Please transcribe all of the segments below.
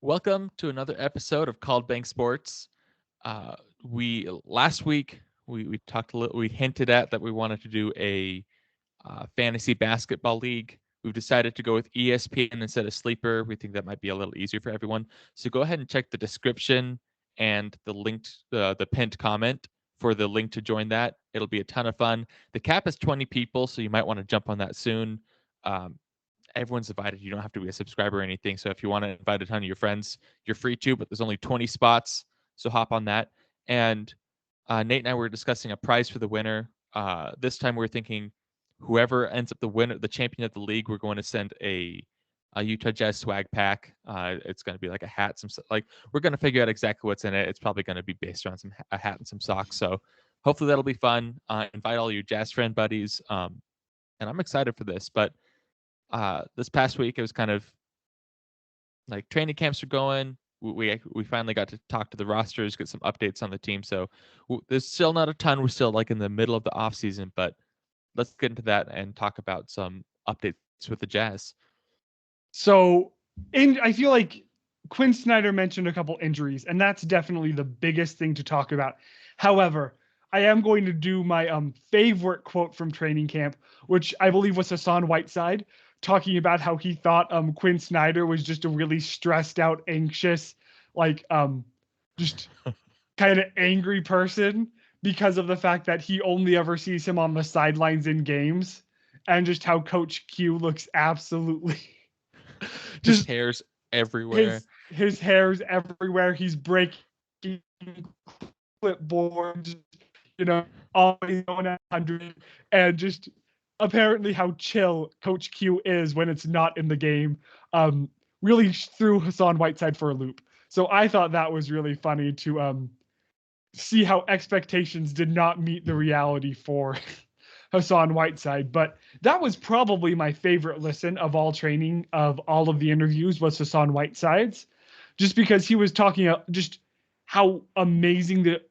Welcome to another episode of Called Bank Sports. We last week we talked a little. We hinted at that we wanted to do a fantasy basketball league. We've decided to go with ESPN instead of Sleeper. We think that might be a little easier for everyone. So go ahead and check the description and the linked the pinned comment for the link to join that. It'll be a ton of fun. The cap is 20 people, so you might want to jump on that soon. Um, Everyone's invited. You don't have to be a subscriber or anything. So if you want to invite a ton of your friends, you're free to, but there's only 20 spots. So hop on that. And Nate and I were discussing a prize for the winner. This time we're thinking whoever ends up the winner, the champion of the league, we're going to send a Utah Jazz swag pack. It's going to be like a hat, we're going to figure out exactly what's in it. It's probably going to be based around a hat and some socks. So hopefully that'll be fun. Invite all your Jazz friend buddies. And I'm excited for this, but this past week it was kind of like training camps are going. We finally got to talk to the rosters, get some updates on the team. So there's still not a ton. We're still like in the middle of the off season, but let's get into that and talk about some updates with the Jazz. So, I feel like Quinn Snyder mentioned a couple injuries, and that's definitely the biggest thing to talk about. However, I am going to do my favorite quote from training camp, which I believe was Hassan Whiteside, talking about how he thought Quinn Snyder was just a really stressed out, anxious, just kind of angry person because of the fact that he only ever sees him on the sidelines in games, and just how Coach Q looks absolutely just hairs everywhere. His hair's everywhere. He's breaking clipboards, always going at 100, and just apparently how chill Coach Q is when it's not in the game. Really threw Hassan Whiteside for a loop. So I thought that was really funny to see how expectations did not meet the reality for Hassan Whiteside. But that was probably my favorite listen of all training, of all of the interviews, was Hassan Whiteside's, just because he was talking about just how amazing the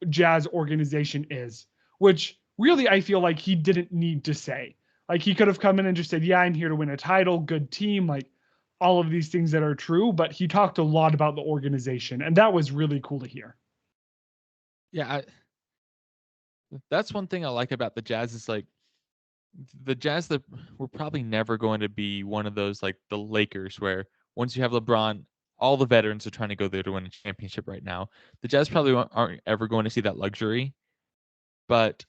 Jazz organization is, which really I feel like he didn't need to say. Like, he could have come in and just said, yeah, I'm here to win a title, good team, like all of these things that are true, but he talked a lot about the organization, and that was really cool to hear. Yeah, that's one thing I like about the Jazz is like the Jazz that we're probably never going to be one of those like the Lakers where once you have LeBron, all the veterans are trying to go there to win a championship right now. The Jazz probably aren't ever going to see that luxury, but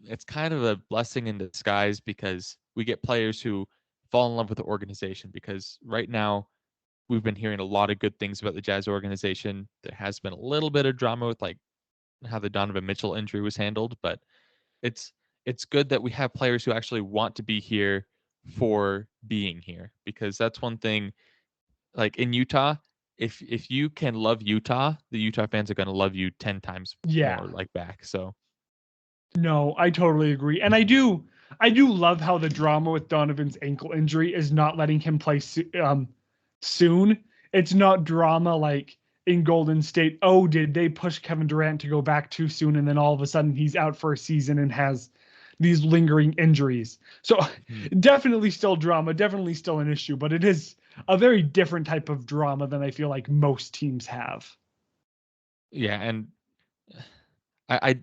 it's kind of a blessing in disguise because we get players who fall in love with the organization, because right now we've been hearing a lot of good things about the Jazz organization. There has been a little bit of drama with like how the Donovan Mitchell injury was handled, but it's good that we have players who actually want to be here for being here, because that's one thing. Like in Utah, if you can love Utah, the Utah fans are going to love you 10 times more like back. So no, I totally agree. And I do love how the drama with Donovan's ankle injury is not letting him play soon. It's not drama like in Golden State. Oh, did they push Kevin Durant to go back too soon? And then all of a sudden he's out for a season and has these lingering injuries. So definitely still drama, definitely still an issue, but it is a very different type of drama than I feel like most teams have. Yeah, and I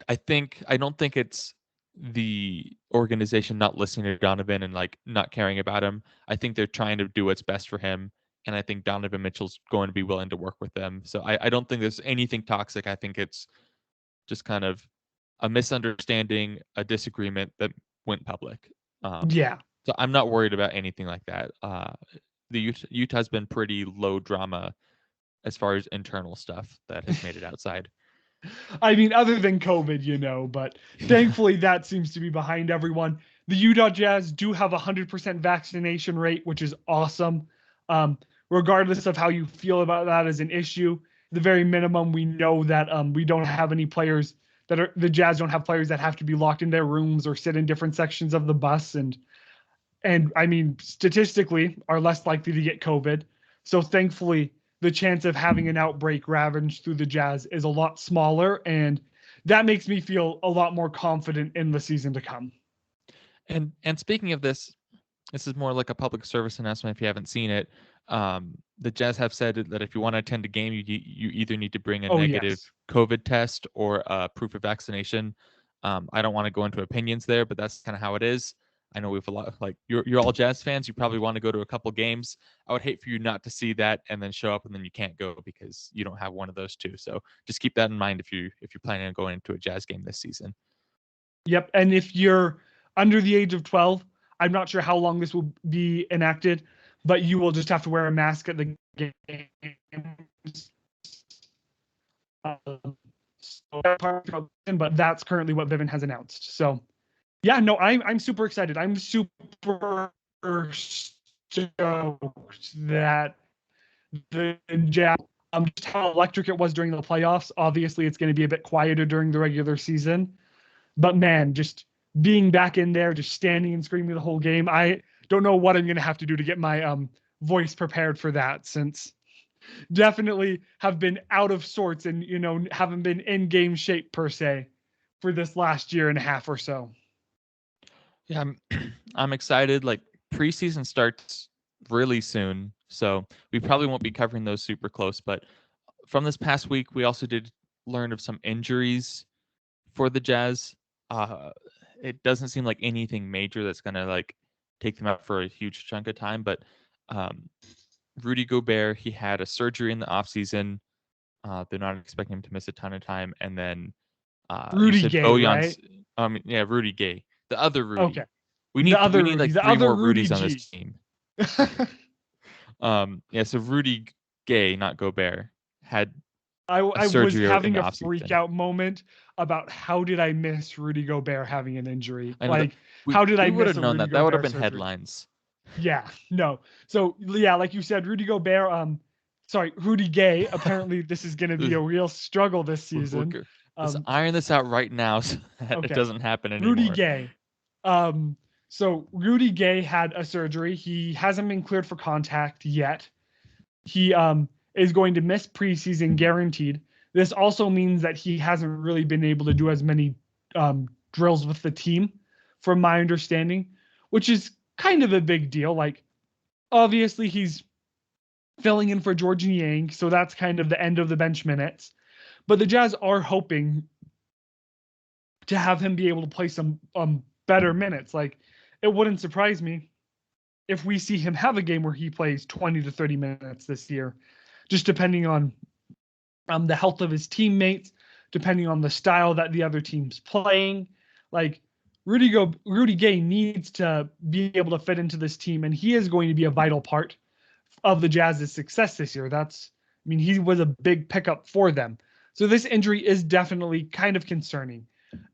don't think it's the organization not listening to Donovan and like not caring about him. I think they're trying to do what's best for him, and I think Donovan Mitchell's going to be willing to work with them. So I don't think there's anything toxic. I think it's just kind of a misunderstanding, a disagreement that went public. So I'm not worried about anything like that. The Utah's been pretty low drama as far as internal stuff that has made it outside. I mean, other than COVID, but thankfully that seems to be behind everyone. The Utah Jazz do have a 100% vaccination rate, which is awesome. Regardless of how you feel about that as an issue, the very minimum, we know that we don't have any players the Jazz don't have players that have to be locked in their rooms or sit in different sections of the bus, and I mean, statistically are less likely to get COVID. So thankfully, the chance of having an outbreak ravage through the Jazz is a lot smaller, and that makes me feel a lot more confident in the season to come. And speaking of this is more like a public service announcement if you haven't seen it. The Jazz have said that if you want to attend a game, you either need to bring a Oh negative yes. COVID test or a proof of vaccination. I don't want to go into opinions there, but that's kind of how it is. I know we have a lot of you're all Jazz fans. You probably want to go to a couple games. I would hate for you not to see that and then show up and then you can't go because you don't have one of those two. So just keep that in mind if you're planning on going into a Jazz game this season. Yep. And if you're under the age of 12, I'm not sure how long this will be enacted, but you will just have to wear a mask at the games. So that part, but that's currently what Vivint has announced. So, yeah, no, I'm super excited. I'm super stoked that the Jazz, just how electric it was during the playoffs. Obviously, it's going to be a bit quieter during the regular season, but man, just being back in there, just standing and screaming the whole game. I don't know what I'm going to have to do to get my voice prepared for that, since definitely have been out of sorts and haven't been in game shape per se for this last year and a half or so. Yeah, I'm excited. Like preseason starts really soon, so we probably won't be covering those super close. But from this past week, we also did learn of some injuries for the Jazz. It doesn't seem like anything major that's gonna take them out for a huge chunk of time. But um, Rudy Gobert, he had a surgery in the offseason. They're not expecting him to miss a ton of time. And then you Rudy said Gay, Bojan's, right? yeah, Rudy Gay, the other Okay. Rudy. We The need we other need Rudy, like the three other more Rudy Rudies on this G. team. Yeah, so Rudy Gay, not Gobert, had a I was surgery in having the a freak offseason. out moment about how did I miss Rudy Gobert having an injury? I know that Like, we how did I we would miss have a known Rudy that. That would have Gobert been surgery? headlines. Yeah, no. So yeah, like you said, Rudy Gobert, sorry, Rudy Gay. Apparently, this is going to be a real struggle this season. Let's Um, iron this out right now so that it okay, doesn't happen Rudy anymore. Gay. Um, so Rudy Gay had a surgery. He hasn't been cleared for contact yet. He is going to miss preseason guaranteed. This also means that he hasn't really been able to do as many drills with the team, from my understanding, which is kind of a big deal. Like, obviously, he's filling in for George Niang, so that's kind of the end of the bench minutes. But the Jazz are hoping to have him be able to play some better minutes. Like, it wouldn't surprise me if we see him have a game where he plays 20 to 30 minutes this year, just depending on the health of his teammates, depending on the style that the other team's playing. Like, Rudy Gay needs to be able to fit into this team, and he is going to be a vital part of the Jazz's success this year. He was a big pickup for them. So this injury is definitely kind of concerning.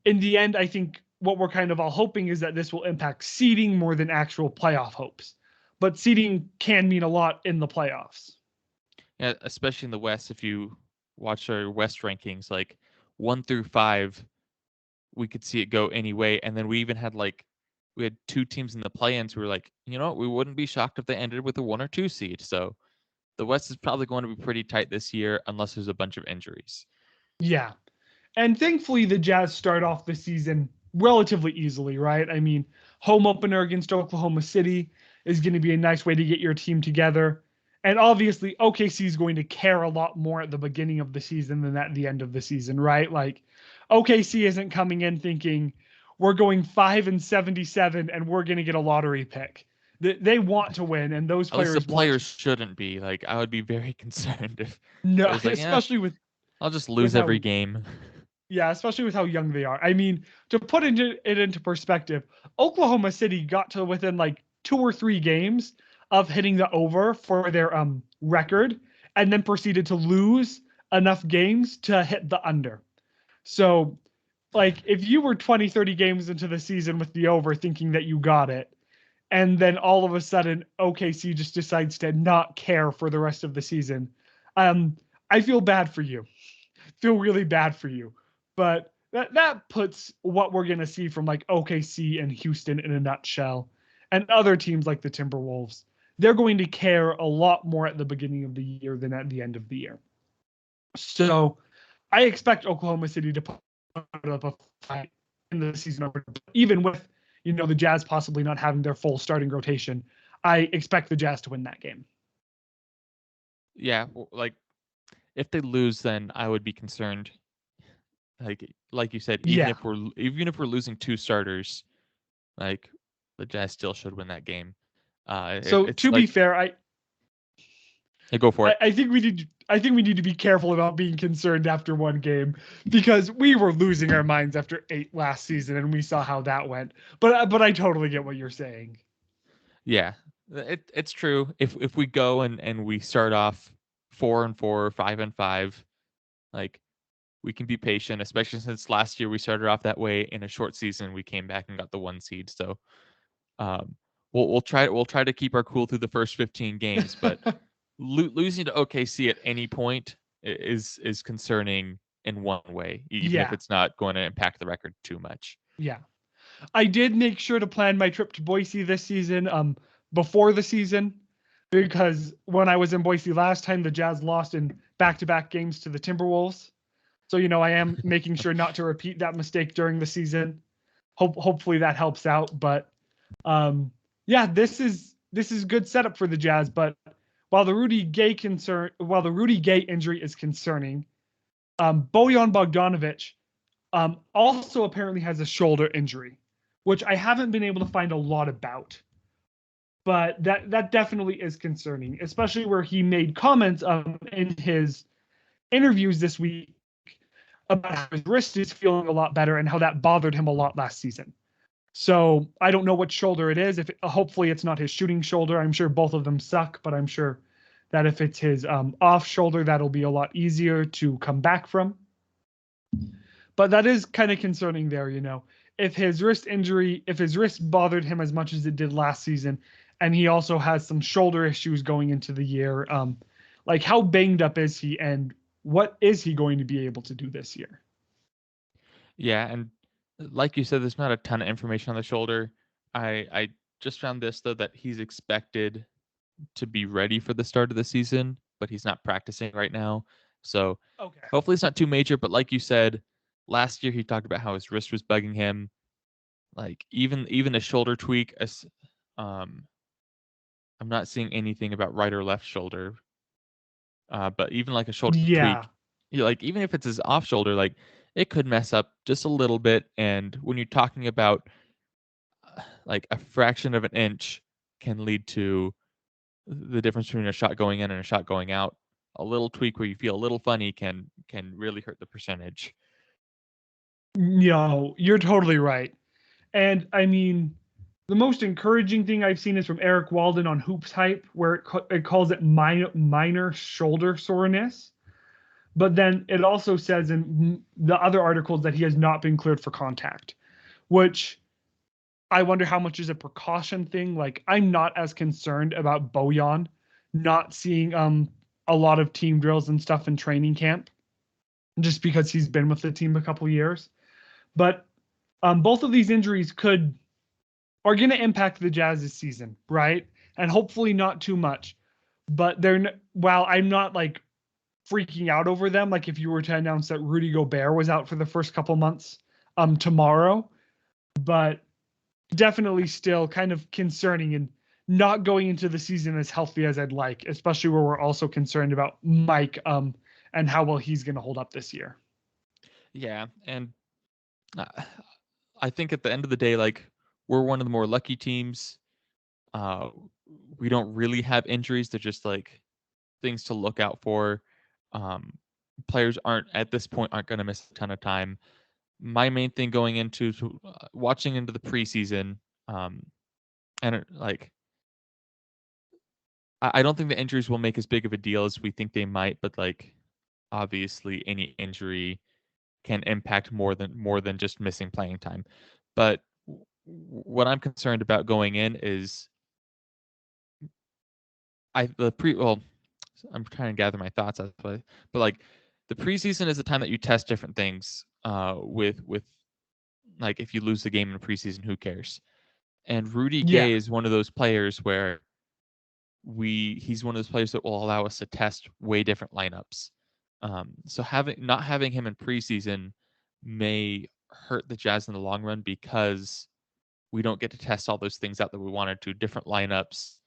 In the end, I think what we're kind of all hoping is that this will impact seeding more than actual playoff hopes. But seeding can mean a lot in the playoffs. Yeah, especially in the West. If you watch our West rankings, like 1 through 5, we could see it go any way. And then we had two teams in the play-ins who were like, you know what, we wouldn't be shocked if they ended with a 1 or 2 seed. So the West is probably going to be pretty tight this year unless there's a bunch of injuries. Yeah. And thankfully, the Jazz start off the season relatively easily, right? Home opener against Oklahoma City is going to be a nice way to get your team together. And obviously, OKC is going to care a lot more at the beginning of the season than at the end of the season, right? Like, OKC isn't coming in thinking we're going 5-77 and we're going to get a lottery pick. They want to win, and those At least the players want players to. shouldn't be. Like, I would be very concerned if No, it was like, yeah, especially I'll just with lose every how game. Yeah, especially with how young they are. To put it into perspective, Oklahoma City got to within like 2 or 3 games of hitting the over for their record, and then proceeded to lose enough games to hit the under. So, like, if you were 20, 30 games into the season with the over thinking that you got it, and then all of a sudden OKC just decides to not care for the rest of the season, I feel bad for you. Feel really bad for you. But that puts what we're gonna see from like OKC and Houston in a nutshell, and other teams like the Timberwolves. They're going to care a lot more at the beginning of the year than at the end of the year. So I expect Oklahoma City to put up a fight in the season opener, even with the Jazz possibly not having their full starting rotation. I expect the Jazz to win that game. Yeah, like if they lose, then I would be concerned. Like you said, Yeah. even if we're losing two starters, like the Jazz still should win that game. So It's to be like fair, hey, go for it. I think we need to be careful about being concerned after one game because we were losing our minds after 8 last season and we saw how that went. But I totally get what you're saying. Yeah, it's true. If we go and we start off 4-4, 5-5, like we can be patient, especially since last year we started off that way in a short season. We came back and got the one seed. So um, we'll try to keep our cool through the first 15 games, but losing to OKC at any point is concerning in one way, even if Yeah. it's not going to impact the record too much. Yeah. I did make sure to plan my trip to Boise this season before the season because when I was in Boise last time the Jazz lost in back-to-back games to the Timberwolves. So I am making sure not to repeat that mistake during the season. Hopefully that helps out, but yeah, this is good setup for the Jazz, but while the Rudy Gay injury is concerning, Bojan Bogdanovic also apparently has a shoulder injury, which I haven't been able to find a lot about. But that definitely is concerning, especially where he made comments in his interviews this week about how his wrist is feeling a lot better and how that bothered him a lot last season. So I don't know what shoulder it is. Hopefully it's not his shooting shoulder. I'm sure both of them suck, but I'm sure that if it's his off shoulder, that'll be a lot easier to come back from. But that is kind of concerning there, If his wrist bothered him as much as it did last season, and he also has some shoulder issues going into the year, like how banged up is he, and what is he going to be able to do this year? Yeah, and like you said, there's not a ton of information on the shoulder. I just found this though that he's expected to be ready for the start of the season, but he's not practicing right now. So Okay. hopefully it's not too major. But like you said, last year he talked about how his wrist was bugging him. Like even a shoulder tweak. Um, I'm not seeing anything about right or left shoulder. But even like a shoulder Yeah. tweak, like even if it's his off shoulder, like it could mess up just a little bit. And when you're talking about like a fraction of an inch can lead to the difference between a shot going in and a shot going out. A little tweak where you feel a little funny can really hurt the percentage. No, you're totally right. And I mean, the most encouraging thing I've seen is from Eric Walden on Hoops Hype, where it calls it minor shoulder soreness. But then it also says in the other articles that he has not been cleared for contact, which I wonder how much is a precaution thing. Like I'm not as concerned about Bojan not seeing a lot of team drills and stuff in training camp, just because he's been with the team a couple years. But both of these injuries are going to impact the Jazz's season, right? And hopefully not too much. But while I'm not like freaking out over them, like if you were to announce that Rudy Gobert was out for the first couple months tomorrow, but definitely still kind of concerning and not going into the season as healthy as I'd like, especially where we're also concerned about Mike and how well he's going to hold up this year. Yeah, and uh, I think at the end of the day, like we're one of the more lucky teams. Uh, we don't really have injuries. They're just like things to look out for. Um, Players aren't at this point aren't going to miss a ton of time. My main thing going into watching into the preseason, um, and like I don't think the injuries will make as big of a deal as we think they might, but like obviously any injury can impact more than just missing playing time. But what I'm concerned about going in is I the pre well I'm trying to gather my thoughts as but like the preseason is the time that you test different things with like if you lose the game in the preseason, who cares? And Rudy Yeah. Gay is one of those players where he's one of those players that will allow us to test way different lineups. So not having him in preseason may hurt the Jazz in the long run because we don't get to test all those things out that we wanted to, different lineups,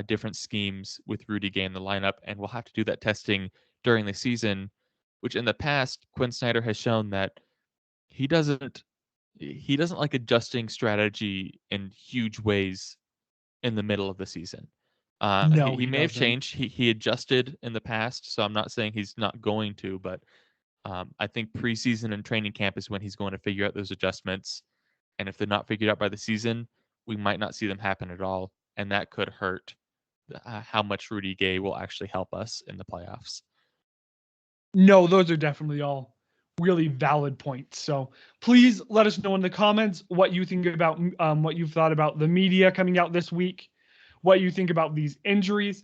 different schemes with Rudy Gay in the lineup, and we'll have to do that testing during the season, which in the past Quinn Snyder has shown that he doesn't he doesn't like adjusting strategy in huge ways in the middle of the season. No, He he may have doesn't. changed. He adjusted in the past, so I'm not saying he's not going to, but I think preseason and training camp is when he's going to figure out those adjustments. And if they're not figured out by the season, we might not see them happen at all, and that could hurt how much Rudy Gay will actually help us in the playoffs. No, those are definitely all really valid points. So please let us know in the comments what you think about what you've thought about the media coming out this week, what you think about these injuries.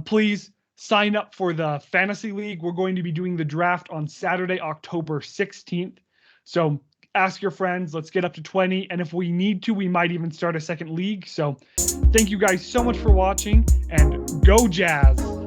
Please sign up for the fantasy league. We're going to be doing the draft on Saturday, October 16th. So ask your friends. Let's get up to 20. And if we need to, we might even start a second league. So thank you guys so much for watching, and go Jazz.